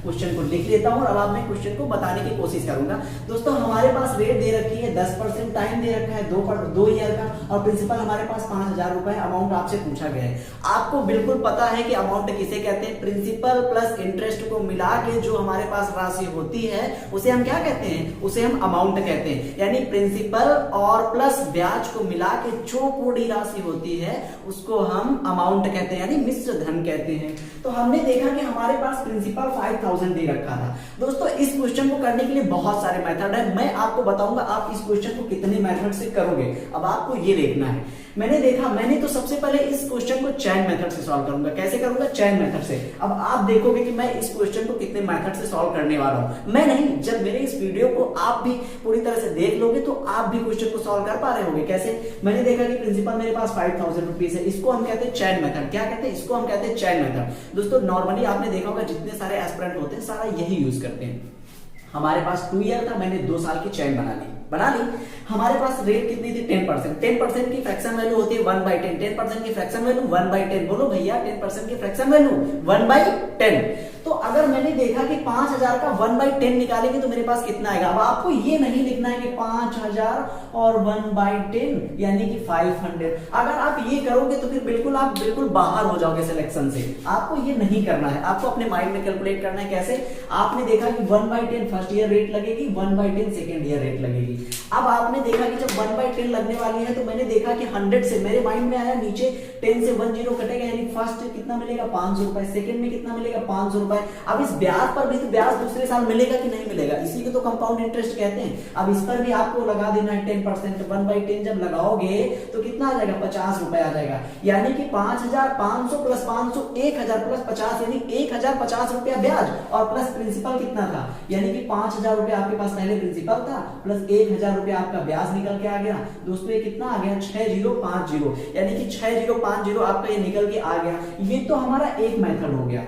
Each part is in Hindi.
क्वेश्चन को लिख लेता हूँ और अब मैं क्वेश्चन को बताने की कोशिश करूंगा। दोस्तों हमारे पास रेट दे रखी है 10%, टाइम दे रखा है 2 ईयर का, और प्रिंसिपल हमारे पास 5000 रुपए अमाउंट आपसे पूछा गया है। आपको बिल्कुल पता है कि अमाउंट किसे कहते हैं, प्रिंसिपल प्लस इंटरेस्ट को मिला के जो हमारे पास राशि होती है उसे हम क्या कहते हैं, उसे हम अमाउंट कहते हैं। यानी प्रिंसिपल और प्लस ब्याज को मिला के जो पूरी राशि होती है उसको हम अमाउंट कहते हैं, यानी मिश्र धन कहते हैं। तो हमने देखा कि हमारे पास प्रिंसिपल 5000 दे रखा था। दोस्तों इस क्वेश्चन को करने के लिए बहुत सारे मेथड है, मैं आपको बताऊंगा आप इस क्वेश्चन को कितने मेथड से करोगे। अब आपको ये देखना है, मैंने तो सबसे पहले इस क्वेश्चन को चैन मेथड से सॉल्व करूंगा। कैसे करूंगा, चैन मेथड से। अब आप देखोगे कि मैं इस क्वेश्चन को कितने मेथड से सॉल्व करने वाला हूं। मैं नहीं, जब मेरे इस वीडियो को आप भी पूरी तरह से देख लोगे तो आप भी क्वेश्चन को सॉल्व कर पा रहे होंगे। कैसे, मैंने देखा कि प्रिंसिपल मेरे पास 5000 रुपीज है, इसको हम कहते हैं चैन मेथड। क्या कहते हैं, इसको हम कहते हैं चैन मेथड। दोस्तों नॉर्मली आपने देखा होगा जितने सारे एस्पिरेंट होते हैं सारा यही यूज करते हैं। हमारे पास 2 ईयर था, मैंने 2 साल की चैन बना ली। हमारे पास रेट कितनी थी, 10%। 10% की फ्रैक्शन वैल्यू होती है 1/10। 10% की फ्रैक्शन वैल्यू 1/10। बोलो भैया 10% की फ्रैक्शन वैल्यू 1/10। तो अगर मैंने देखा कि 5000 का 1/10 निकालेंगे तो मेरे पास कितना आएगा। अब आपको ये नहीं लिखना है कि 5000 और 1/10 यानी कि 500। अगर आप ये करोगे तो फिर आप बिल्कुल बाहर हो जाओगे सिलेक्शन से। आपको ये नहीं करना है, आपको अपने माइंड में कैलकुलेट करना है। कैसे, आपने देखा कि 1/10 फर्स्ट ईयर रेट लगेगी, 1/10 सेकेंड ईयर रेट लगेगी। अब आपने देखा कि जब 1/10 लगने वाली है तो मैंने देखा कि 100 से मेरे माइंड में आया नीचे 10 से 1 0 कटेगा, यानी फर्स्ट कितना मिलेगा 500 रुपए, सेकेंड में कितना मिलेगा 500 रुपए। अब इस ब्याज पर भी तो ब्याज दूसरे साल मिलेगा कि नहीं मिलेगा, इसी को तो कंपाउंड इंटरेस्ट कहते हैं। अब इस पर भी आपको लगा देना है 10%। 1/10 जब लगाओगे तो कितना आ जाएगा, 50 रुपए आ जाएगा। यानी कि 5500 प्लस 500 1000 प्लस 50 यानी 1050 रुपया ब्याज और प्लस प्रिंसिपल कितना था, यानी कि 5000 रुपया आपके पास पहले प्रिंसिपल था प्लस 1000 रुपया आपका ब्याज निकल के आ गया। दोस्तों ये कितना आ गया, 6050, यानी कि 6050 आपका ये निकल के आ गया। ये तो हमारा एक मेथड हो गया,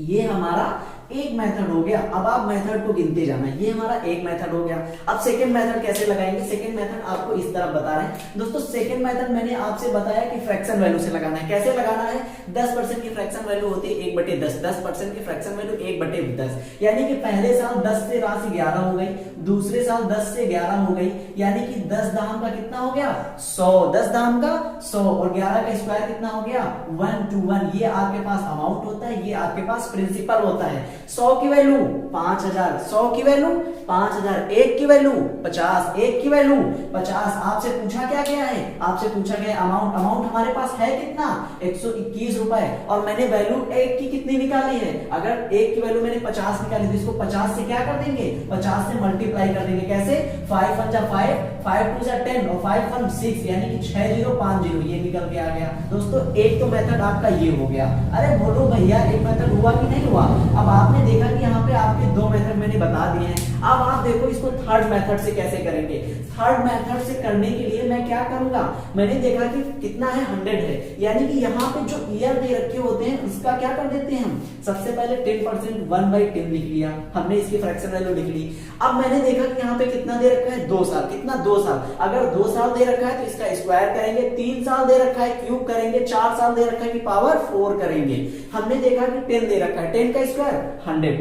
ये हमारा एक मेथड हो गया। अब आप मेथड को गिनते जाना, ये हमारा एक मेथड हो गया। अब सेकंड मेथड कैसे लगाएंगे, सेकंड मेथड आपको इस तरफ बता रहे हैं। दोस्तों सेकंड मेथड मैंने आपसे बताया कि फ्रैक्शन वैल्यू से लगाना है। कैसे लगाना है, 10% की फ्रैक्शन वैल्यू होती है 1/10। 10% की फ्रैक्शन वैल्यू 1/10, यानी कि पहले साल 10 से राशि 11 हो गई, दूसरे साल 10 से 11 हो गई, यानी कि 10 दाम का कितना हो गया 100। 10 दाम का 100 और 11 का स्क्वायर कितना हो गया 1 to 1। ये आपके पास अमाउंट होता है, ये आपके पास प्रिंसिपल होता है। 100 की वैल्यू 5000, 100 की वैल्यू 5000, 1 की वैल्यू 50, 1 की वैल्यू 50। आपसे पूछा क्या गया है, आपसे पूछा गया अमाउंट। अमाउंट हमारे पास है कितना 121 रुपए, और मैंने वैल्यू 1 की कितनी निकाली है। अगर 1 की वैल्यू मैंने 50 निकाली तो इसको 50 से क्या कर देंगे, 50 से मल्टीप्लाई कर देंगे। कैसे, 5 1 जा 5, 5 2 जा 10 और 5 1 6, यानी कि 6050 ये निकल के आ गया। दोस्तों एक तो मेथड आपका ये हो गया। अरे बोलो भैया एक मेथड हुआ कि नहीं हुआ। अब आपने देखा कि यहाँ पे आपके 2 मेथड मैंने बता दिए हैं। अब आप देखो इसको थर्ड मेथड से कैसे करेंगे। थर्ड मेथड से करने के लिए मैं क्या करूंगा, मैंने देखा कि कितना है 100 है, यानी कि यहाँ पे जो ईयर दे रखे होते हैं इसका क्या कर देते हैं हम, सबसे पहले 10% 1/10 लिख लिया हमने, इसकी फ्रैक्शन वैल्यू लिख ली। अब मैंने देखा कि यहाँ पे कितना दे रखा है 2 साल, कितना 2 साल। अगर 2 साल दे रखा है तो इसका स्क्वायर करेंगे, 3 साल दे रखा है क्यूब करेंगे, 4 साल दे रखा है कि पावर 4 करेंगे। हमने देखा कि 10 दे रखा है, 10 का स्क्वायर 100,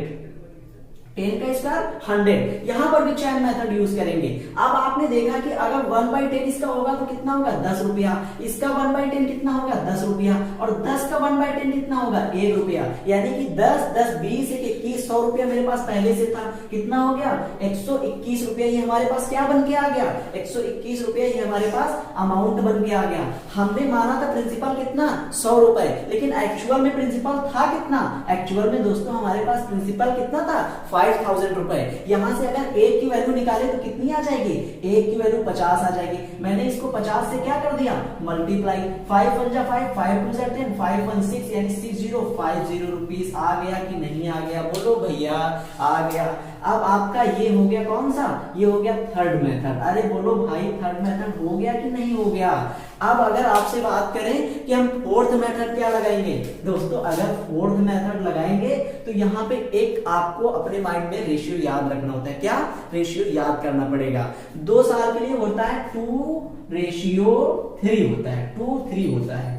10 का स्क्वायर 100। यहां पर भी चैन मेथड यूज करेंगे। अब आपने देखा कि अगर 1/10 इसका होगा तो कितना होगा 10 रुपया, इसका 1/10 कितना होगा 10 रुपया, और 10 का 1/10 कितना होगा 1 रुपया, यानी कि 10 10 20 21 100 रुपया मेरे पास पहले से था। कितना हो गया 121 रुपया। ये हमारे पास क्या बन के आ गया 121 रुपया, ये हमारे पास अमाउंट बन के आ गया। हमने माना था प्रिंसिपल कितना 100 रुपए, लेकिन एक्चुअल में प्रिंसिपल था कितना, एक्चुअल में दोस्तों हमारे पास प्रिंसिपल कितना था 5000 रुपए। यहां से अगर 1 की वैल्यू निकाले तो कितनी आ जाएगी, 1 की वैल्यू 50 आ जाएगी। मैंने इसको 50 से क्या कर दिया मल्टीप्लाई, 5 1 जा 5, 5 2 जा 10, 5 1 6, यानी 6050 रुपीस आ गया कि नहीं आ गया, बोलो भैया आ गया। अब आपका ये हो गया कौन सा, ये हो गया थर्ड मेथड। अरे बोलो भाई थर्ड मेथड हो गया कि नहीं हो गया। अब अगर आपसे बात करें कि हम फोर्थ मेथड क्या लगाएंगे, दोस्तों अगर फोर्थ मेथड लगाएंगे तो यहाँ पे एक आपको अपने माइंड में रेशियो याद रखना होता है। क्या रेशियो याद करना पड़ेगा, 2 साल के लिए होता है 2:3 होता है, 2:3 होता है।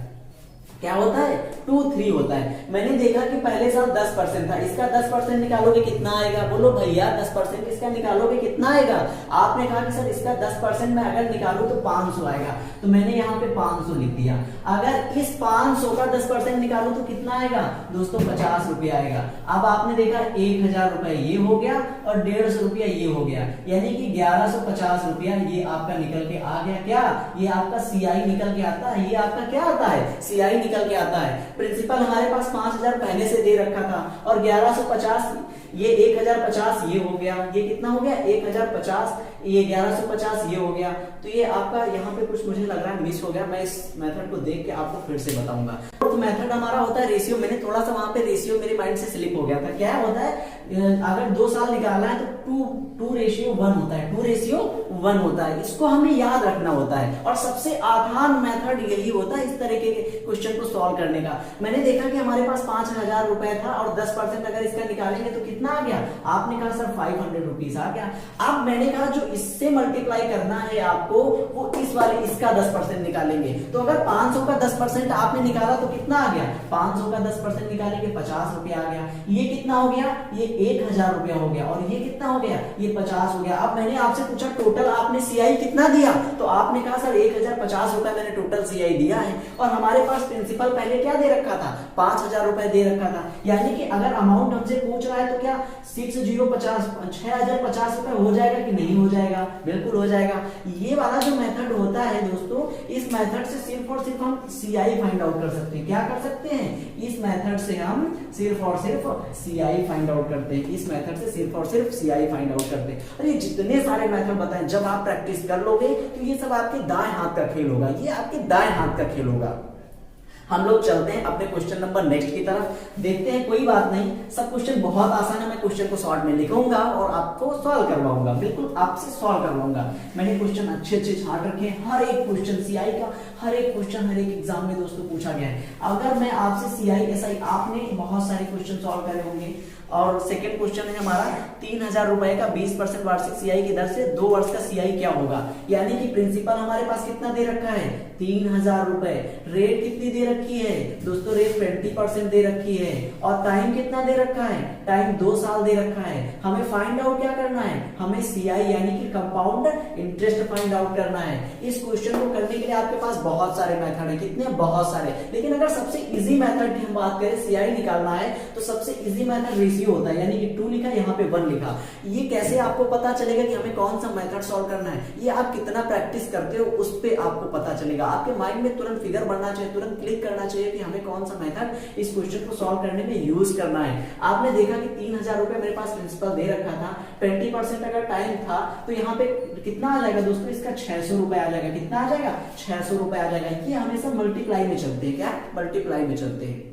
क्या होता है 23 होता है। मैंने देखा कि पहले साल 10% था, इसका 10% निकालोगे कितना आएगा? बोलो भैया 10% इसका निकालोगे कितना आएगा? आपने कहा कि सर इसका 10% में अगर निकालूं तो 500 आएगा, तो मैंने यहाँ पे 500 लिख दिया। अगर इस 500 का 10% निकालूं तो कितना आएगा दोस्तों? 50 रुपये आएगा। अब आपने देखा 1000 रुपए ये हो गया और 150 रुपया ये हो गया, यानी कि 1150 रुपया ये आपका निकल के आ गया। क्या ये आपका सीआई निकल के आता है? ये आपका क्या आता है? सीआई निकल के आता है। प्रिंसिपल हमारे पास 5000 पहले से दे रखा था और 1150 ये 1050 ये हो गया, ये कितना हो गया? 1050, ये 1150 ये हो गया। तो ये आपका यहाँ पे कुछ मुझे लग रहा है मिस हो गया, मैं इस मेथड को देख के आपको फिर से बताऊंगा। तो मेथड हमारा होता है रेशियो, मैंने थोड़ा सा वहां पे रेशियो मेरे माइंड से स्लिप हो गया था। क्या होता है? अगर 2 साल निकालना है तो 2:1 होता है, 2:1 होता है। इसको हमें याद रखना होता है और सबसे आसान मेथड यही होता है इस तरीके के क्वेश्चन को सॉल्व करने का। मैंने देखा कि हमारे पास 5000 रुपए था और 10% अगर इसका निकालेंगे तो कितना आ गया? आपने कहा सर 500 रुपीज आ गया। अब मैंने कहा जो इससे मल्टीप्लाई करना है आपको वो इस वाले इसका 10% निकालेंगे। तो अगर 500 का 10% आपने निकाला तो कितना आ गया? 500 का 10% निकालेंगे 50 रुपया आ गया। ये कितना हो गया? ये 1000 रुपया हो गया और ये कितना हो गया? ये 50 हो गया। अब मैंने आपसे पूछा टोटल आपने सीआई कितना दिया, तो आपने कहा सर 1050 रुपया मैंने टोटल सीआई दिया है और हमारे पास प्रिंसिपल पहले क्या दे रखा था? 5000 रुपए दे रखा था। यानी कि अगर अमाउंट हमसे पूछ रहा है तो क्या 6050 रुपए हो जाएगा कि नहीं हो जाएगा? बिल्कुल हो जाएगा। ये वाला जो मेथड होता है दोस्तों, इस मेथड से सिर्फ और सिर्फ हम सीआई फाइंड आउट कर सकते हैं। क्या कर सकते हैं? इस मेथड से हम सिर्फ और सिर्फ सीआई फाइंड आउट करते हैं। इस मेथड से सिर्फ और सिर्फ सीआई फाइंड आउट करते हैं। और ये जितने सारे मेथड बताएं, जब आप प्रैक्टिस कर लोगे तो ये सब आपके दाएं हाथ का खेल होगा, ये आपके दाएं हाथ का खेल होगा। हम लोग चलते हैं अपने क्वेश्चन नंबर नेक्स्ट की तरफ, देखते हैं। कोई बात नहीं, सब क्वेश्चन बहुत आसान है। मैं क्वेश्चन को शॉर्ट में लिखूंगा और आपको सॉल्व करवाऊंगा, बिल्कुल आपसे सॉल्व करवाऊंगा। मैंने क्वेश्चन अच्छे अच्छे छाट रखे हैं। हर एक क्वेश्चन सीआई का, हर एक क्वेश्चन हर एक एग्जाम में दोस्तों पूछा गया है। अगर मैं आपसे सीआई एसआई, आपने बहुत सारे क्वेश्चन सॉल्व करे होंगे। और सेकंड क्वेश्चन है हमारा 3000 रुपए का 20% वार्षिक सीआई की दर से 2 वर्ष का सीआई क्या होगा? यानी कि प्रिंसिपल हमारे पास कितना दे रखा है? 3000 रुपए। रेट कितनी दे रखी है दोस्तों? रेट 20% दे रखी है। और टाइम कितना दे रखा है? टाइम 2 साल दे रखा है। हमें फाइंड आउट क्या करना है? हमें सीआई यानी कि कंपाउंड इंटरेस्ट फाइंड आउट करना है। इस क्वेश्चन को करने के लिए आपके पास बहुत सारे मेथड है। कितने? बहुत सारे। लेकिन अगर सबसे इजी मेथड की हम बात करें, सीआई निकालना है तो सबसे इजी मेथड रेशियो होता है। यानी कि 2 लिखा, यहाँ पे 1 लिखा। ये कैसे आपको पता चलेगा कि हमें कौन सा मेथड सॉल्व करना है? ये आप कितना प्रैक्टिस करते हो उस पे आपको पता चलेगा। आपके माइंड में तुरंत फिगर बनना चाहिए, तुरंत क्लिक करना चाहिए कि हमें कौन सा मेथड इस क्वेश्चन को सॉल्व करने में यूज करना है। आपने देखा कि 3000 रुपए मेरे पास प्रिंसिपल दे रखा था, 20% अगर टाइम था तो यहाँ पे कितना आ जाएगा दोस्तों? इसका 600 रुपए आ जाएगा। कितना आ जाएगा? 600 रुपए आ जाएगा। ये हमेशा मल्टीप्लाई में चलते हैं। क्या? मल्टीप्लाई में चलते हैं।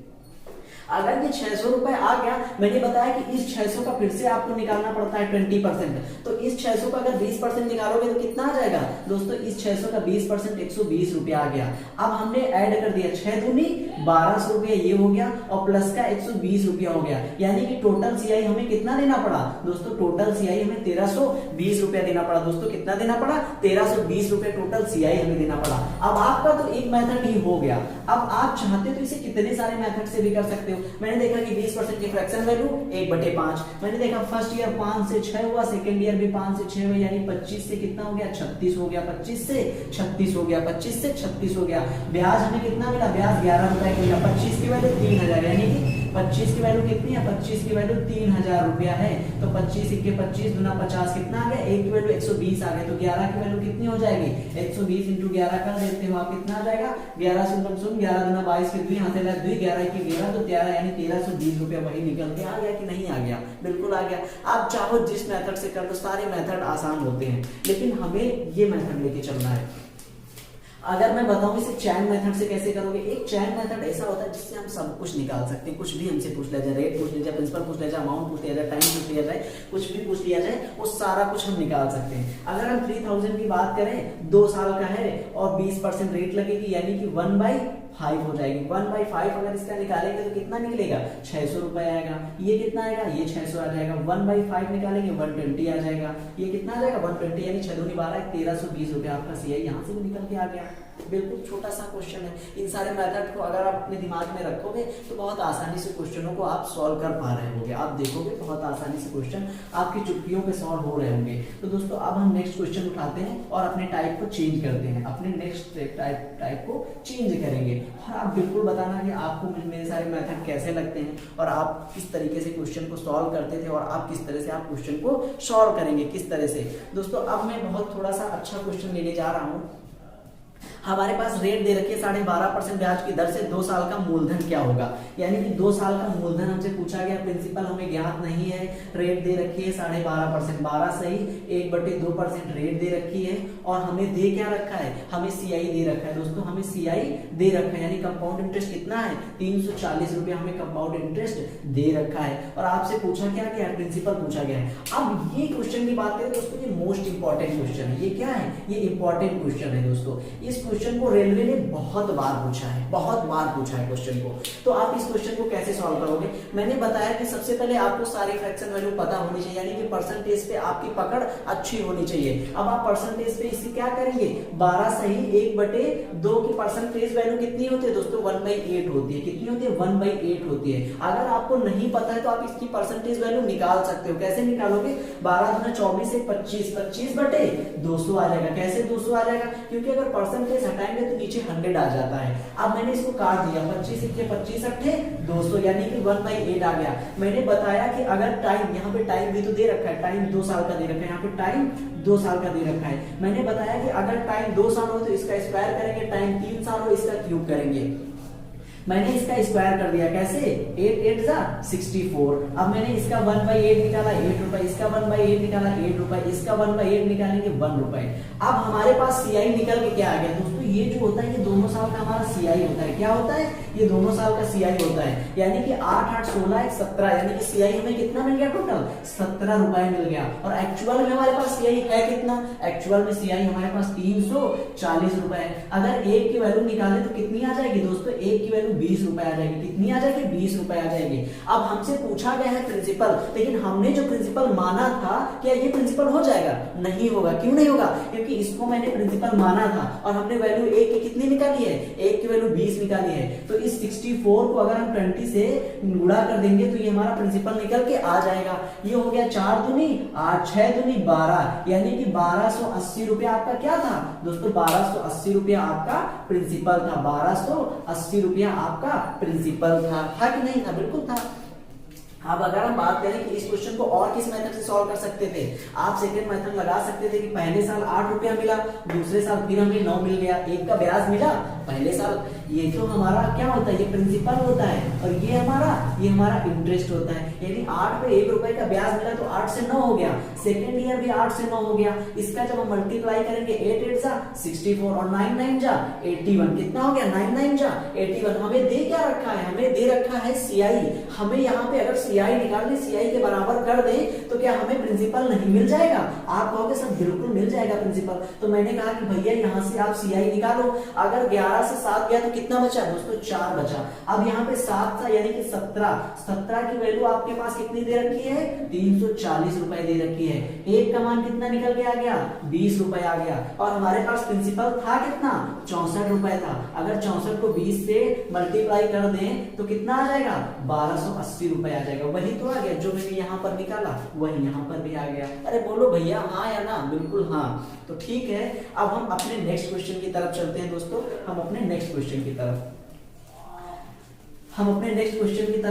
अगर ये 600 रुपए आ गया, मैंने बताया कि इस 600 का फिर से आपको निकालना पड़ता है 20%। तो इस 600 का अगर 20% निकालोगे तो कितना आ जाएगा दोस्तों? इस 600 का 20% 120 रुपया आ गया। अब हमने ऐड कर दिया 6 दूनी 1200 रुपया ये हो गया और प्लस का 120 रुपया हो गया। यानी कि टोटल सीआई हमें कितना देना पड़ा दोस्तों? टोटल सीआई हमें 1320 रुपया देना पड़ा। दोस्तों कितना देना पड़ा? 1320 रुपया टोटल सीआई हमें देना पड़ा। अब आपका तो एक मेथड ही हो गया। अब आप चाहते तो इसे कितने सारे मेथड से भी कर सकते हो। मैंने देखा कि 20% की फ्रैक्शन वैल्यू 1/5। मैंने देखा फर्स्ट ईयर 5 से 6 हुआ, सेकंड ईयर भी 5 से 6 हुआ, यानी 25 से कितना हो गया? 36 हो गया। 25 से 36 हो गया। 25 से 36 हो गया। ब्याज हमें कितना मिला? ब्याज 11 रुपए मिला। 25 की वैल्यू 3000, यानी कि 25 की वैल्यू कितनी है? 25 की वैल्यू 3000 रुपया है। तो 25 × 25 दूना 50 कितना आ गया? 1 की वैल्यू 120 आ गया। तो 11 की वैल्यू कितनी हो जाएगी? 120 × 11 कर देते हो आप, कितना आ जाएगा? 11 शून्य शून्य, 11 दूना 22 के 2 यहाँ से 2, 11 की 11 तो 13, यानी 1320 रुपया वही निकल के आ गया कि नहीं आ गया? बिल्कुल आ गया। आप चाहो जिस मेथड से कर दो, सारे मेथड आसान होते हैं, लेकिन हमें ये मेथड लेके चलना है। अगर मैं बताऊं इसे चैन मेथड से कैसे करोगे, एक चैन मेथड ऐसा होता है जिससे हम सब कुछ निकाल सकते हैं। कुछ भी हमसे पूछ लिया जाए, रेट पूछ लिया जाए, प्रिंसिपल पूछ लिया जाए, अमाउंट पूछ लिया जाए, टाइम पूछ लिया जाए, कुछ भी पूछ लिया जाए, वो सारा कुछ हम निकाल सकते हैं। अगर हम 3000 की बात करें, 2 साल का है और 20% रेट लगेगी, यानी कि 1/5 हो जाएगी। 1/5 अगर इसका निकालेंगे तो कितना निकलेगा? 600 रुपए आएगा। ये कितना आएगा? ये 600 आ जाएगा। 1/5 निकालेंगे 120 आ जाएगा। ये कितना आ जाएगा? 120, यानी 6 दूनी 12, 1320 रुपया आपका सीआई यहाँ से भी निकल के आ गया। बिल्कुल छोटा सा क्वेश्चन है। इन सारे मेथड को अगर आप अपने दिमाग में रखोगे तो बहुत आसानी से क्वेश्चनों को आप सॉल्व कर पा रहे होंगे। आप देखोगे बहुत आसानी से क्वेश्चन आपकी चुटकियों पे सॉल्व हो रहे होंगे। तो दोस्तों अब हम नेक्स्ट क्वेश्चन उठाते हैं और अपने टाइप को चेंज करते हैं, अपने नेक्स्ट टाइप को चेंज करेंगे। और आप बिल्कुल बताना कि आपको मेरे सारे मेथड कैसे लगते हैं और आप किस तरीके से क्वेश्चन को सॉल्व करते थे और आप किस तरह से आप क्वेश्चन को सॉल्व करेंगे किस तरह से। दोस्तों अब मैं बहुत थोड़ा सा अच्छा क्वेश्चन लेने जा रहा हूँ। हमारे पास रेट दे रखी है 12.5% ब्याज की दर से 2 साल का मूलधन क्या होगा। यानी कि 2 साल का मूलधन हमसे पूछा गया, प्रिंसिपल हमें ज्ञात नहीं है, रेट दे रखी है 12.5%, 12 सही 1/2% रेट दे रखी है और हमें दे क्या रखा है, हमें सीआई दे रखा है। दोस्तों हमें सीआई दे रखा है यानी कंपाउंड इंटरेस्ट कितना है 340 रुपया हमें कंपाउंड इंटरेस्ट दे रखा है और आपसे पूछा क्या गया, प्रिंसिपल पूछा गया है। अब ये क्वेश्चन की बात करें दोस्तों, ये मोस्ट इंपॉर्टेंट क्वेश्चन है। ये क्या है, ये इंपॉर्टेंट क्वेश्चन है दोस्तों। इस क्वेश्चन को रेलवे ने बहुत बार पूछा है, बहुत बार पूछा है क्वेश्चन को। तो आप इस क्वेश्चन को कैसे सॉल्व करोगे। मैंने बताया कि सबसे पहले आपको सारी फ्रैक्शन वैल्यू पता होनी चाहिए, यानी कि परसेंटेज पे आपकी पकड़ अच्छी होनी चाहिए। अब आप परसेंटेज पे इसे क्या करेंगे, 12 सही 1/2 की परसेंटेज वैल्यू कितनी होती है दोस्तों, 1/8 होती है। कितनी होती है, 1/8 होती है। अगर आपको नहीं पता है तो आप इसकी परसेंटेज वैल्यू निकाल सकते हो। कैसे निकालोगे, 12 दूना 24 से 25, 25/200 आ जाएगा। कैसे 200 आ जाएगा, क्योंकि अगर परसेंटेज हटाएंगे तो नीचे 100 आ जाता है। अब मैंने इसको काट दिया, 25 × 25 = 200 यानी कि 1/8 आ गया। मैंने बताया कि अगर टाइम, यहाँ पे टाइम भी तो दे रखा है, टाइम 2 साल का दे रखा है, यहाँ पे टाइम 2 साल का दे रखा है। मैंने बताया कि अगर टाइम 2 साल हो तो इसका स्क्वायर करेंगे, टाइम 3 साल हो इसका क्यूब करेंगे। मैंने इसका स्क्वायर कर दिया, कैसे 8 8 जा 64। अब मैंने इसका 1/8 निकाला 8 रुपए, इसका 1/8 निकाला 8 रुपए, इसका 1/8 निकालेंगे 1 रुपए। अब हमारे पास सीआई निकल के क्या आ गया दोस्तों, ये जो होता है ये दोनों साल का हमारा सीआई होता है। क्या होता है, ये दोनों साल का सीआई होता है। यानी कि 8 8 16 1 17, यानी कि सीआई हमें कितना मिल गया, टोटल 17 रुपए मिल गया। और एक्चुअल में हमारे पास सीआई है कितना, एक्चुअल में सीआई हमारे पास 340 रुपए है। अगर एक की वैल्यू निकाले तो कितनी आ जाएगी दोस्तों, एक की वैल्यू 20 रुपए आ जाएगी। कितनी आ जाएगी, 20 रुपए आ जाएगी। अब हमसे पूछा गया है प्रिंसिपल, लेकिन हमने जो प्रिंसिपल माना था, क्या ये प्रिंसिपल हो जाएगा, नहीं होगा। क्यों नहीं होगा, क्योंकि इसको मैंने प्रिंसिपल माना था और हमने वैल्यू एक की कितनी निकाली है, एक की वैल्यू 20 निकाली है। तो इस 64 को अगर हम 20 से गुणा कर देंगे तो ये हमारा प्रिंसिपल निकल के आ जाएगा। ये हो गया 4 दूनी 8, 6 दूनी 12, यानी कि 1280 रुपया आपका क्या था दोस्तों, 1280 रुपया आपका प्रिंसिपल था। 1280 रुपया आपका प्रिंसिपल था कि नहीं था, बिल्कुल था। अब अगर हम बात करें कि इस क्वेश्चन को और किस मेथड से सॉल्व कर सकते थे, आप सेकंड मेथड लगा सकते थे कि पहले साल 8 रुपया मिला, दूसरे साल फिर हमें 9 मिल गया, एक का ब्याज मिला पहले साल। ये तो हमारा क्या होता है, ये प्रिंसिपल होता है और ये हमारा इंटरेस्ट होता है। यानी 8 पे 1 रुपए का ब्याज मिला तो 8 से 9 हो गया, सेकेंड ईयर भी 8 से 9 हो गया। इसका जब हम मल्टीप्लाई करेंगे 8 8 जा 64 और 9 9 जा 81, कितना हो गया 9 9 जा 81। हमें दे क्या रखा है, हमें दे रखा है सीआई। हमें यहाँ पे अगर सीआई निकालने, सीआई के बराबर कर दे तो क्या हमें प्रिंसिपल नहीं मिल जाएगा। आप कहोगे सर बिल्कुल मिल जाएगा प्रिंसिपल। तो मैंने कहा कि भैया यहाँ से आप सीआई निकालो। अगर 11 से 7 गया तो कितना बचा दोस्तों, 4 बचा। अब यहाँ पे 7 था यानी कि 17 की वैल्यू आपके पास कितनी दे रखी है, 340 रुपए दे रखी है। एक का मान कितना निकल के आ गया, 20 रुपए आ गया। और हमारे पास प्रिंसिपल था कितना, 64 रुपए था। अगर 64 को 20 से मल्टीप्लाई कर दें तो कितना आ जाएगा, 1280 रुपए आ जाएगा। वही तो आ गया जो मैंने यहाँ पर निकाला, वही यहाँ पर भी आ गया। अरे बोलो भैया हाँ या ना, बिल्कुल हाँ। तो ठीक है, अब हम अपने नेक्स्ट क्वेश्चन की तरफ चलते हैं दोस्तों। हम अपने नेक्स्ट क्वेश्चन की तरफ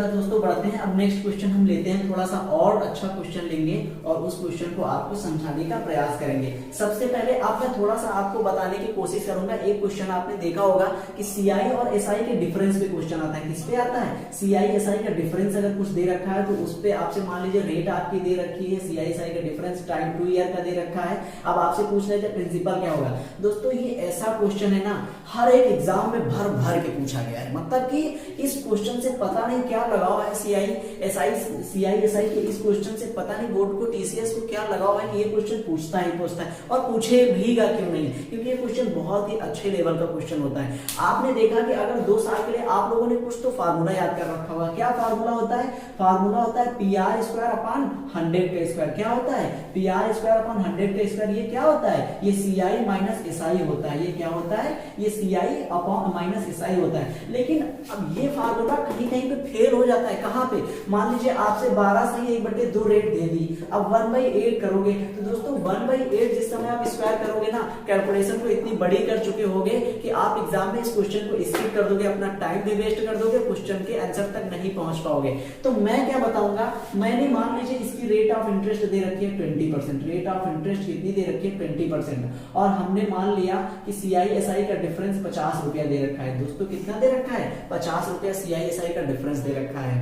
दोस्तों बढ़ते हैं। अब नेक्स्ट क्वेश्चन हम लेते हैं, थोड़ा सा और अच्छा क्वेश्चन लेंगे और उस क्वेश्चन को आपको समझाने का प्रयास करेंगे। सबसे पहले अब मैं थोड़ा सा आपको बताने की कोशिश करूंगा। एक क्वेश्चन आपने देखा होगा कि सीआई और एसआई के डिफरेंस पे क्वेश्चन आता है। किस पे आता है, सीआई एसआई का डिफरेंस अगर कुछ दे रखा है तो उस पे आपसे मान लीजिए रेट आपकी दे रखी है, सीआई एसआई का डिफरेंस टाइम 2 ईयर का दे रखा है। अब आपसे पूछ रहे थे प्रिंसिपल क्या होगा। दोस्तों ये ऐसा क्वेश्चन है ना, हर एक एग्जाम में भर भर के पूछा गया है। मतलब कि इस क्वेश्चन से पता नहीं क्या लगाव है CISI के इस क्वेश्चन से पता नहीं बोर्ड को TCS को क्या लगाव है कि ये क्वेश्चन पूछता है और पूछे भीगा क्यों नहीं, क्योंकि ये क्वेश्चन बहुत ही अच्छे लेवल का क्वेश्चन होता है। आपने देखा कि अगर 2 साल के लिए आप लोगों ने कुछ तो फार्मूला याद कर रखा होगा। क्या फार्मूला होता है? फार्मूला होता है PR स्क्वायर अपॉन 100 का स्क्वायर। क्या होता है? PR स्क्वायर अपॉन 100 का स्क्वायर। ये क्या होता है? ये CI माइनस SI होता है। ये क्या होता है? ये CI अपॉन माइनस SI होता है। लेकिन अब ये फार्मूला कहीं कहीं पे फेल हो जाता है। कहां पे? मान लीजिए आपसे 12 सही 1/2 रेट दे दी, अब 1/8 करोगे तो दोस्तों 1/8 जिस समय आप स्क्वायर करोगे ना, कैलकुलेशन को इतनी बड़ी कर चुके होगे कि आप एग्जाम में इस क्वेश्चन को स्किप कर दोगे, अपना टाइम भी वेस्ट कर दोगे, क्वेश्चन के आंसर तक नहीं पहुंच पाओगे। तो मैं क्या बताऊंगा, मैंने मान लीजिए इसकी रेट ऑफ इंटरेस्ट दे रखी है 20%। रेट ऑफ इंटरेस्ट कितनी दे रखी है? 20%। और हमने मान लिया कि CISI का डिफरेंस 50 रुपया दे रखा है। दोस्तों कितना दे रखा है? 50 रुपया CISI का डिफरेंस दे रखा है।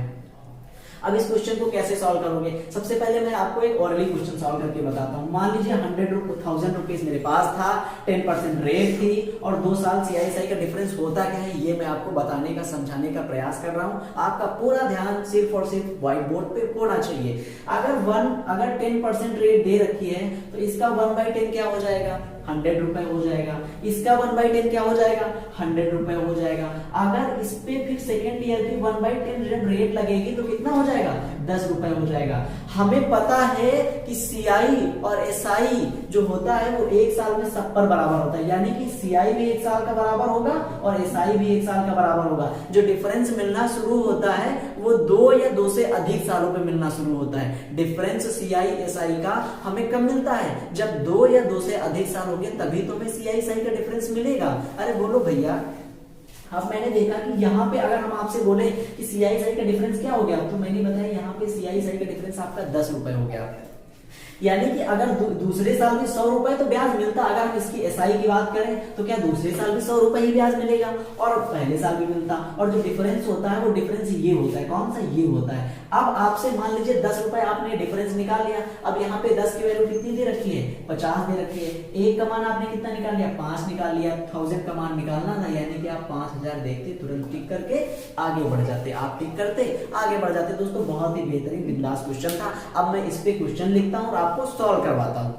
अब इस क्वेश्चन को कैसे सॉल्व करोगे? सबसे पहले मैं आपको एक ओरली क्वेश्चन सॉल्व करके बताता हूं। मान लीजिए 100,000 रुपीज मेरे पास था, 10% रेट थी और 2 साल CISI का डिफरेंस होता क्या है ये मैं आपको बताने का समझाने का प्रयास कर रहा हूं। आपका पूरा ध्यान सिर्फ और सिर्फ व्हाइट बोर्ड पे होना चाहिए। अगर 10% रेट दे रखी है तो इसका 1/10 क्या हो जाएगा? 100 रुपए हो जाएगा। इसका 1/10 क्या हो जाएगा? 100 रुपए हो जाएगा। अगर इस पे फिर सेकेंड ईयर की 1/10 जब रेट लगेगी तो कितना हो जाएगा? 10 रुपए हो जाएगा। हमें पता है कि CI और SI जो होता है वो 1 साल में सब पर बराबर होता है, यानी कि CI भी 1 साल का बराबर होगा और SI भी 1 साल का बराबर होगा। जो डिफरेंस मिलना शुरू होता है वो 2 या 2 से अधिक सालों पे मिलना शुरू होता है। डिफरेंस CI SI का हमें कब मिलता है? जब 2 या 2 से अधिक साल हो गए तभी तो हमें CISI का डिफरेंस मिलेगा। अरे बोलो भैया। अब मैंने देखा कि यहाँ पे अगर हम आपसे बोले कि CISI का डिफरेंस क्या हो गया, तो मैंने बताया यहाँ पे CISI का डिफरेंस आपका 10 रुपए हो गया। यानी कि अगर दूसरे साल भी 100 रुपए तो ब्याज मिलता। अगर हम इसकी SI की बात करें तो क्या दूसरे साल भी 100 रुपए ही ब्याज मिलेगा और पहले साल भी मिलता। और जो डिफरेंस होता है वो डिफरेंस ये होता है। कौन सा? ये होता है। अब आपसे मान लीजिए 10 रुपए आपने डिफरेंस निकाल लिया। अब यहाँ पे 10 की वैल्यू कितनी दे रखी है? 50 दे रखी है। एक का मान आपने कितना निकाल लिया? 5 निकाल लिया। 1000 का मान निकालना था, यानी कि आप 5000 देखते तुरंत टिक करके आगे बढ़ जाते। आप टिक करते आगे बढ़ जाते। दोस्तों बहुत ही बेहतरीन बिंदास क्वेश्चन था। अब मैं इस पे क्वेश्चन लिखता हूं और आपको सॉल्व करवाता हूं।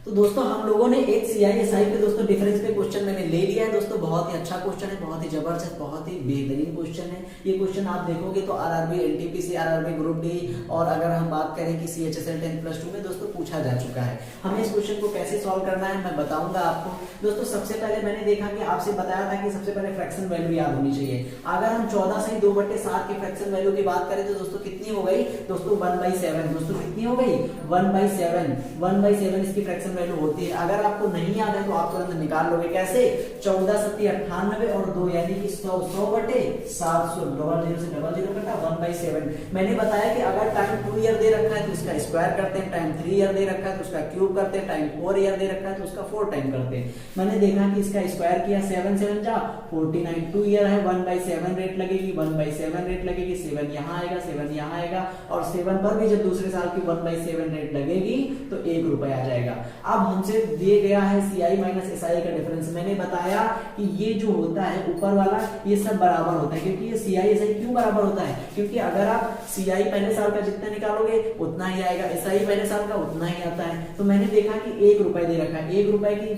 तो दोस्तों हम लोगों ने एक CISI पे दोस्तों डिफरेंस पे क्वेश्चन मैंने ले लिया है। दोस्तों बहुत ही अच्छा क्वेश्चन है, बहुत ही जबरदस्त, बहुत ही बेहतरीन क्वेश्चन है। ये क्वेश्चन आप देखोगे तो RRB NTPC RRB group D और अगर हम बात करें कि CHSL 10+2 में दोस्तों पूछा जा चुका है। हमें इस क्वेश्चन को कैसे सॉल्व करना है मैं बताऊंगा आपको। दोस्तों सबसे पहले मैंने देखा कि आपसे बताया था कि सबसे पहले फ्रैक्शन वैल्यू याद होनी चाहिए। अगर हम 14 सही 2/7 की फ्रैक्शन वैल्यू की बात करें तो दोस्तों कितनी हो गई? दोस्तों 1/7। दोस्तों कितनी हो गई? 1/7 इसकी फ्रैक्शन वैल्यू होती है। अगर आपको नहीं याद है तो आप तुरंत निकाल लोगे। कैसे? 14 सत्ती 98 और 2 यानी कि 100/700 00 से 00 कटा 1/7। मैंने बताया कि अगर टाइम 2 ईयर दे रखा है तो इसका स्क्वायर करते हैं, टाइम 3 ईयर दे रखा है तो उसका क्यूब करते हैं, टाइम 4 ईयर दे रखा है तो उसका 4 टाइम करते हैं। मैंने देखा कि इसका स्क्वायर किया 7 7 जा 49। 2 ईयर है 1/7 रेट लगेगी, 1/7 रेट लगेगी, 7 यहाँ आएगा, 7 यहाँ आएगा और 7 पर भी जब दूसरे साल की 1/7 रेट लगेगी तो 1 रुपए आ जाएगा। अब हमसे दिए गया है CI माइनस SI का डिफरेंस। मैंने बताया कि ये जो होता है ऊपर वाला ये सब बराबर होता है, क्योंकि ये CI SI क्यों बराबर होता है? क्योंकि अगर आप CI पहले साल का जितना निकालोगे उतना ही आएगा, SI पहले साल का उतना ही आता है। तो मैंने देखा कि 1 रुपए दे रखा है। 1 रुपए की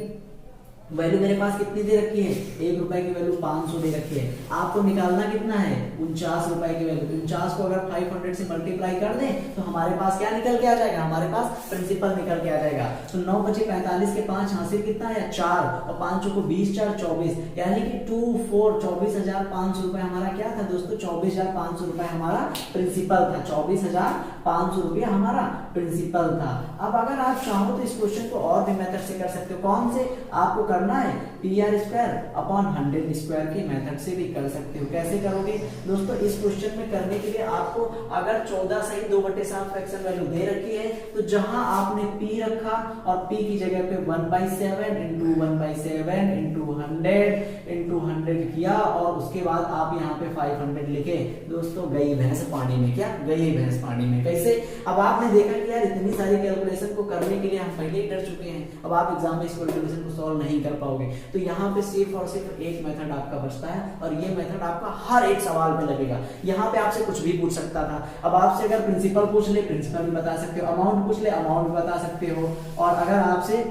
वैल्यू मेरे पास कितनी दे रखी है? 1 रुपए की वैल्यू 500 दे रखी है। आपको निकालना कितना है? 49 रुपए की वैल्यू। 49 को अगर 500 से मल्टीप्लाई कर दें तो हमारे पास क्या निकल के आ जाएगा? हमारे पास प्रिंसिपल निकल के आ जाएगा। तो 9 बचे 45 के 5 हासिल कितना है? 4 और 5 को 20 4 24 यानी कि 24,500 रुपए हमारा क्या था दोस्तों? 24,500 रुपए हमारा प्रिंसिपल था। 24,500 रुपया हमारा प्रिंसिपल था। अब अगर आप चाहो तो इस क्वेश्चन को और भी मेथड से कर सकते हो। कौन से? आपको करना है PR स्क्वायर अपॉन 100 स्क्वायर के मेथड से भी कर सकते हो। कैसे करोगे दोस्तों? इस क्वेश्चन में करने के लिए आपको अगर 14 सही 2/7 फ्रैक्शन वैल्यू दे रखी है तो जहां आपने P रखा और P की जगह पे 1/7 इंटू 1/7 इंटू 100 किया और उसके बाद आप यहाँ पे 500 लिखे। दोस्तों गई भैंस पानी में। क्या गई भैंस पानी में? कैसे? अब आपने देखा कि यार इतनी सारी कैलकुलेशन को करने के लिए हम पहले ही कर चुके हैं। अब आप एग्जाम में इस कैलकुलेशन को सॉल्व नहीं कर पाओगे। तो यहाँ पे सिर्फ और सिर्फ एक मेथड आपका बचता है और ये मेथड आपका हर एक सवाल में लगेगा। यहाँ पे आपसे कुछ भी पूछ सकता था, अब आपसे अगर प्रिंसिपल पूछ ले प्रिंसिपल भी बता सकते हो, अमाउंट पूछ ले अमाउंट भी बता सकते हो, और अगर आपसे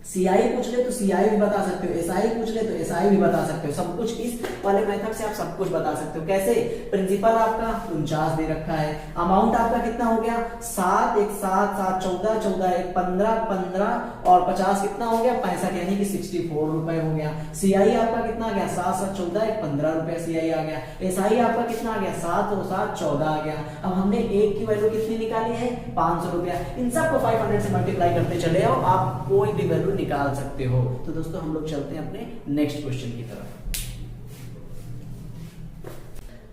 CI पूछ ले तो CI भी बता सकते हो, SI पूछ ले तो SI भी बता सकते हो। सब कुछ इस वाले मेथड से आप सब कुछ बता सकते हो। कैसे? प्रिंसिपल आपका 49 दे रखा है, अमाउंट आपका कितना हो गया 7 1 7 7 14 14 1 15 15 और 50 कितना हो गया 65 यानी कि 64 रुपए हो गया। CI आपका कितना आ गया 7 7 14 1 15 रुपए CI आ गया। SI आपका कितना आ गया 7 और 7 14 आ गया। अब हमने एक की वैल्यू कितनी निकाली है 500 रुपया। इन सबको 500 से मल्टीप्लाई करते चले आओ, आप कोई भी वैल्यू निकाल सकते हो। तो दोस्तों हम लोग चलते हैं अपने नेक्स्ट क्वेश्चन की तरफ।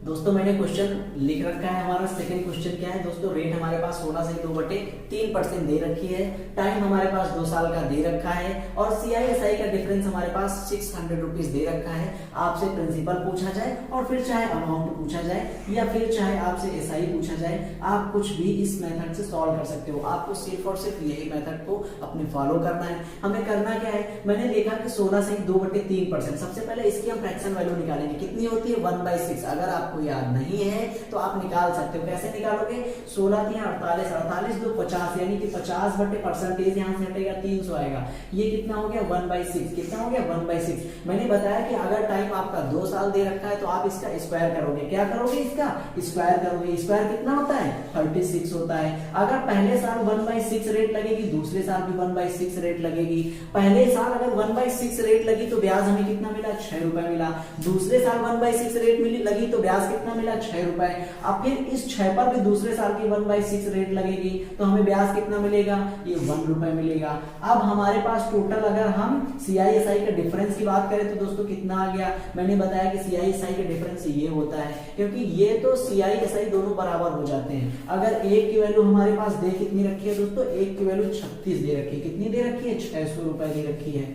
दोस्तों मैंने क्वेश्चन लिख रखा है, हमारा सेकंड क्वेश्चन क्या है दोस्तों, रेट हमारे पास 16 से 2/3% दे रखी है, टाइम हमारे पास 2 साल का दे रखा है और CI/SI का डिफरेंस हमारे पास 600 रुपीज दे रखा है। आपसे प्रिंसिपल पूछा जाए और फिर चाहे अमाउंट पूछा जाए या फिर चाहे आपसे SI पूछा जाए, आप कुछ भी इस मेथड से सॉल्व कर सकते हो। आपको सिर्फ और सिर्फ यही मेथड को अपने फॉलो करना है। हमें करना क्या है, मैंने देखा कि 16 से 2/3%, सबसे पहले इसकी हम फ्रैक्शन वैल्यू निकालेंगे, कितनी होती है 1/6। अगर आपको याद नहीं है तो आप निकाल सकते हो। कैसे निकालोगे, 16 3 48 48 2 50 यानी कि 50 बटे परसेंटेज यहाँ से हटेगा 300 आएगा। ये कितना हो गया 1/6, कितना हो गया 1/6। मैंने बताया कि अगर टाइम आपका 2 साल दे रखा है तो आप इसका स्क्वायर करोगे। क्या करोगे, इसका स्क्वायर करोगे। स्क्वायर कितना होता है 36 होता है। अगर पहले साल 1/6 रेट लगेगी, दूसरे साल भी 1/6 रेट लगेगी। पहले साल अगर 1/6 रेट लगी तो ब्याज हमें कितना मिला 6 रुपए मिला। दूसरे साल 1/6 रेट लगी तो ब्याज कितना मिला 6 रुपए। अब फिर इस 6 पर भी दूसरे साल की 1/6 रेट लगेगी तो हमें ब्याज कितना मिलेगा, ये 1 रुपए मिलेगा। अब हमारे पास टोटल अगर हम CI/SI के डिफरेंस की बात करें तो दोस्तों कितना आ गया, मैंने बताया कि CI/SI के डिफरेंस ये होता है, क्योंकि ये तो CI/SI दोनों बराबर हो जाते हैं। अगर एक की वैल्यू हमारे पास दे कितनी रखी है दोस्तों, एक की वैल्यू 36 दे रखी है। कितनी दे रखी है 600 रुपए दे रखी है।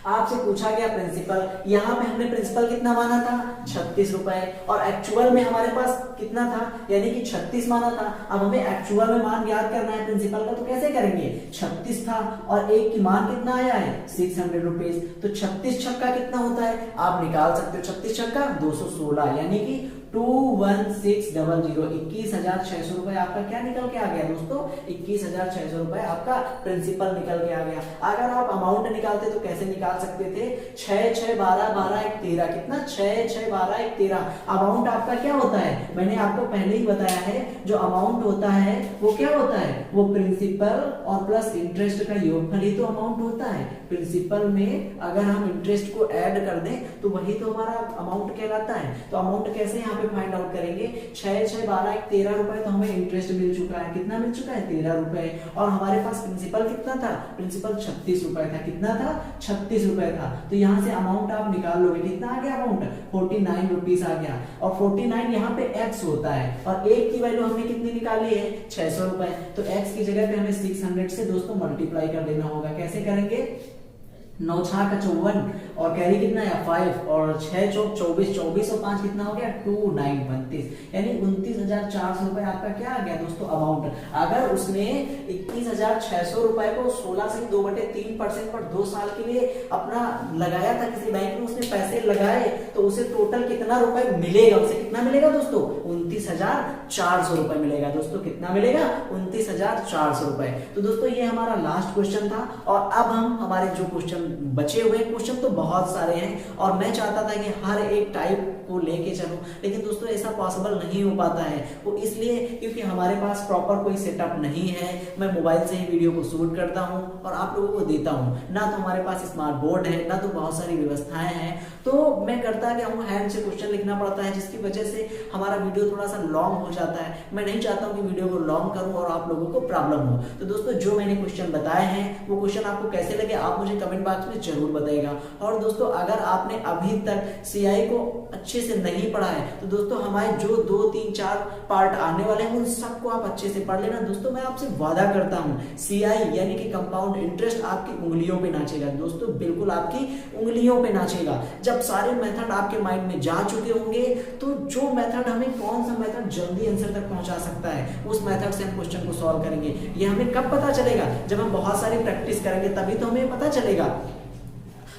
आपसे पूछा गया प्रिंसिपल, यहाँ पे हमने प्रिंसिपल कितना माना था 36 रुपए और एक्चुअल में हमारे पास कितना था यानी कि 36 माना था। अब हमें एक्चुअल में मान ज्ञात करना है प्रिंसिपल का, तो कैसे करेंगे, 36 था और एक की मान कितना आया है 600 रुपीज, तो 36 छक्का कितना होता है आप निकाल सकते हो। 36 छक्का 216 यानी कि 21600 21,600 रुपए आपका क्या निकल के आ गया दोस्तों, 21,600 रुपए आपका प्रिंसिपल निकल के आ गया। अगर आप अमाउंट निकालते तो कैसे निकाल सकते थे, 6 6 12 12 1 13, कितना 6 6 12 1 13। अमाउंट आपका क्या होता है, मैंने आपको पहले ही बताया है, जो अमाउंट होता है वो क्या होता है, वो प्रिंसिपल और प्लस इंटरेस्ट का योगफल ही तो अमाउंट होता है। प्रिंसिपल में अगर हम इंटरेस्ट को ऐड कर दें तो वही तो हमारा अमाउंट कहलाता है। तो अमाउंट कैसे यहाँ पे फाइंड आउट करेंगे, 6 6 12 1 13 रुपए तो हमें इंटरेस्ट मिल चुका है, कितना मिल चुका है 13 रुपए, और हमारे पास प्रिंसिपल कितना था, प्रिंसिपल 36 रुपए था, कितना था 36 रुपए था। तो यहाँ से अमाउंट आप निकाल लोगे, कितना आ गया अमाउंट 49 रुपीज आ गया, और 49 यहाँ पे x होता है और एक की वैल्यू हमने कितनी निकाली है 600 रुपए, तो x की जगह पे हमें 600 से दोस्तों मल्टीप्लाई कर देना होगा। कैसे करेंगे, 9 6 का 54 और कैरी कितना है 5 और 6 चौक 24, 24 और 5 कितना हो गया 29 32, यानी 29,400 रुपए आपका क्या आ गया दोस्तों अमाउंट। अगर उसने 21,600 रुपए को 16 से 2/3% पर 2 साल के लिए अपना लगाया था, किसी बैंक में उसने पैसे लगाए, तो उसे टोटल कितना रुपए मिलेगा, उसे कितना मिलेगा दोस्तों 29,400 रुपए मिलेगा दोस्तों, कितना मिलेगा 29,400 रुपए। तो दोस्तों ये हमारा लास्ट क्वेश्चन था और अब हम हमारे जो क्वेश्चन बचे हुए क्वेश्चन तो बहुत सारे हैं और मैं चाहता था कि हर एक टाइप को लेके चलूं, लेकिन दोस्तों ऐसा पॉसिबल नहीं हो पाता है। वो इसलिए क्योंकि हमारे पास प्रॉपर कोई सेटअप नहीं है, मैं मोबाइल से ही वीडियो को शूट करता हूं और आप लोगों को देता हूं, ना तो हमारे पास स्मार्ट बोर्ड है, ना तो बहुत सारी व्यवस्थाएं हैं, तो मैं करता क्या हूं हैंड से क्वेश्चन लिखना पड़ता है, जिसकी वजह से हमारा वीडियो थोड़ा सा लॉन्ग हो जाता है। मैं नहीं चाहता हूं कि वीडियो को लॉन्ग करूं और आप लोगों को प्रॉब्लम हो। तो दोस्तों जो मैंने क्वेश्चन बताए हैं वो क्वेश्चन आपको कैसे लगे आप मुझे कमेंट बॉक्स में जरूर बताइएगा। और दोस्तों अगर आपने अभी तक CI को अच्छे से नहीं पढ़ा है तो दोस्तों हमारे जो 2 3 4 पार्ट आने वाले हैं उन सबको आप अच्छे से पढ़ लेना। दोस्तों मैं आपसे वादा करता हूं CI यानी कि कंपाउंड इंटरेस्ट आपकी उंगलियों पे नाचेगा दोस्तों, बिल्कुल आपकी उंगलियों पे नाचेगा। जब सारे मेथड आपके माइंड में जा चुके होंगे तो जो मेथड हमें कौन सा मेथड जल्दी आंसर तक पहुंचा सकता है उस मेथड से हम क्वेश्चन को सॉल्व करेंगे। ये हमें कब पता चलेगा, जब हम बहुत सारी प्रैक्टिस करेंगे, तभी तो हमें पता चलेगा।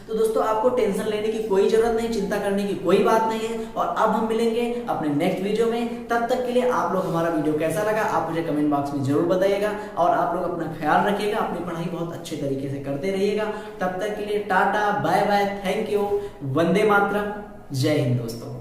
तो दोस्तों आपको टेंशन लेने की कोई जरूरत नहीं, चिंता करने की कोई बात नहीं है। और अब हम मिलेंगे अपने नेक्स्ट वीडियो में। तब तक के लिए आप लोग हमारा वीडियो कैसा लगा आप मुझे कमेंट बॉक्स में जरूर बताइएगा, और आप लोग अपना ख्याल रखिएगा, अपनी पढ़ाई बहुत अच्छे तरीके से करते रहिएगा। तब तक के लिए tata bye bye, thank you, Vande Mataram, जय हिंद दोस्तों।